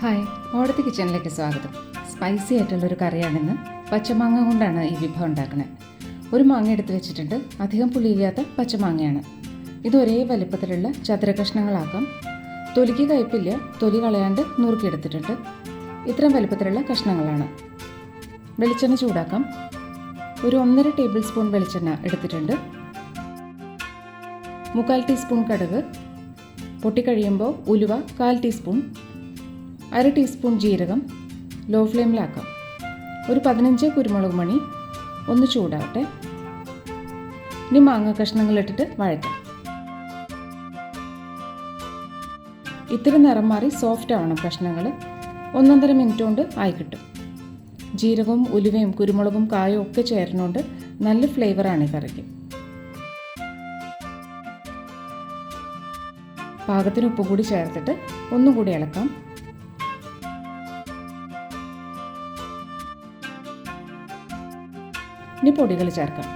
Hi, ഓടത്തി കിച്ചണിലേക്ക് സ്വാഗതം. Spicy ആയിട്ടുള്ളൊരു കറിയാണിന്ന്. പച്ചമാങ്ങ കൊണ്ടാണ് ഈ വിഭവം ഉണ്ടാക്കുന്നത്. ഒരു മാങ്ങ എടുത്ത് വെച്ചിട്ടുണ്ട്. അധികം പുളിയില്ലാത്ത പച്ചമാങ്ങയാണ്. ഇത് ഒരേ വലിപ്പത്തിലുള്ള ചതുര കഷ്ണങ്ങളാക്കാം. തൊലിക്ക് കയ്പില്ല, തൊലി കളയാണ്ട് നുറുക്കിയെടുത്തിട്ടുണ്ട്. ഇത്രയും വലിപ്പത്തിലുള്ള കഷ്ണങ്ങളാണ്. വെളിച്ചെണ്ണ ചൂടാക്കാം. ഒരു 1.5 ടേബിൾ സ്പൂൺ വെളിച്ചെണ്ണ എടുത്തിട്ടുണ്ട്. 3/4 ടീസ്പൂൺ കടുക്, പൊട്ടിക്കഴിയുമ്പോൾ ഉലുവ 1/4 ടീസ്പൂൺ, 1/2 ടീസ്പൂൺ ജീരകം, ലോ ഫ്ലെയിമിലാക്കാം. ഒരു 15 കുരുമുളക് മണി, ഒന്ന് ചൂടാവട്ടെ. ഇനി മാങ്ങ കഷ്ണങ്ങളിട്ടിട്ട് വഴറ്റാം. ഇത്തിരി നിറം മാറി സോഫ്റ്റ് ആവണം കഷ്ണങ്ങൾ. 1.5 മിനിറ്റ് കൊണ്ട് ആയി കിട്ടും. ജീരകവും ഉലുവയും കുരുമുളകും കായും ഒക്കെ ചേർന്നുകൊണ്ട് നല്ല ഫ്ലേവറാണ് ഈ കറിക്ക്. പാകത്തിന് ഉപ്പ് കൂടി ചേർത്തിട്ട് ഒന്നും കൂടി ഇളക്കാം. ഇനി പൊടികൾ ചേർക്കാം.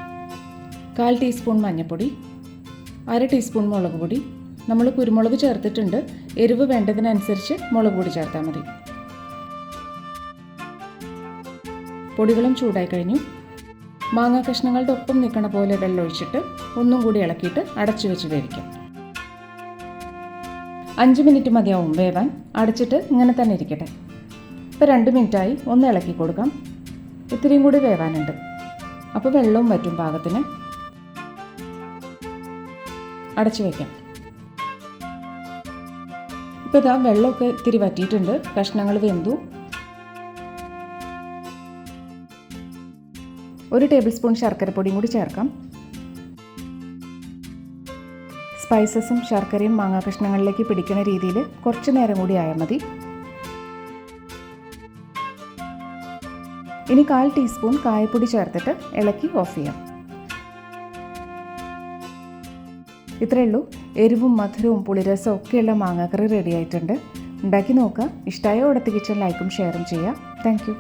1/4 ടീസ്പൂൺ മഞ്ഞൾപ്പൊടി, 1/2 ടീസ്പൂൺ മുളക് പൊടി. നമ്മൾ കുരുമുളക് ചേർത്തിട്ടുണ്ട്. എരിവ് വേണ്ടതിനനുസരിച്ച് മുളക് പൊടി ചേർത്താൽ മതി. പൊടികളും ചൂടായി കഴിഞ്ഞു. മാങ്ങ കഷ്ണങ്ങളുടെ ഒപ്പം നിൽക്കണ പോലെ വെള്ളം ഒഴിച്ചിട്ട് ഒന്നും കൂടി ഇളക്കിയിട്ട് അടച്ചു വെച്ച് വേവിക്കാം. 5 മിനിറ്റ് മതിയാവും വേവാൻ. അടച്ചിട്ട് ഇങ്ങനെ തന്നെ ഇരിക്കട്ടെ. ഇപ്പോൾ 2 മിനിറ്റായി. ഒന്ന് ഇളക്കി കൊടുക്കാം. ഇത്തിരിയും കൂടി വേവാനുണ്ട്. അപ്പോൾ വെള്ളവും വറ്റും പാകത്തിന്. അടച്ചു വയ്ക്കാം. ഇപ്പോൾ ഇതാ വെള്ളമൊക്കെ ഇത്തിരി വറ്റിയിട്ടുണ്ട്. കഷ്ണങ്ങൾ വെന്തു. 1 ടേബിൾ സ്പൂൺ ശർക്കരപ്പൊടിയും കൂടി ചേർക്കാം. സ്പൈസസും ശർക്കരയും മാങ്ങാ കഷ്ണങ്ങളിലേക്ക് പിടിക്കുന്ന രീതിയിൽ കുറച്ച് നേരം കൂടി ആയാൽ മതി. ഇനി 1/4 ടീസ്പൂൺ കായപ്പൊടി ചേർത്തിട്ട് ഇളക്കി ഓഫ് ചെയ്യാം. ഇത്രയേ ഉള്ളൂ. എരിവും മധുരവും പുളിരസവും ഒക്കെയുള്ള മാങ്ങാക്കറി റെഡി ആയിട്ടുണ്ട്. ഉണ്ടാക്കി നോക്കുക. ഇഷ്ടമായ ഓടത്തി കിച്ചൺ ലൈക്കും ഷെയറും ചെയ്യുക. Thank you.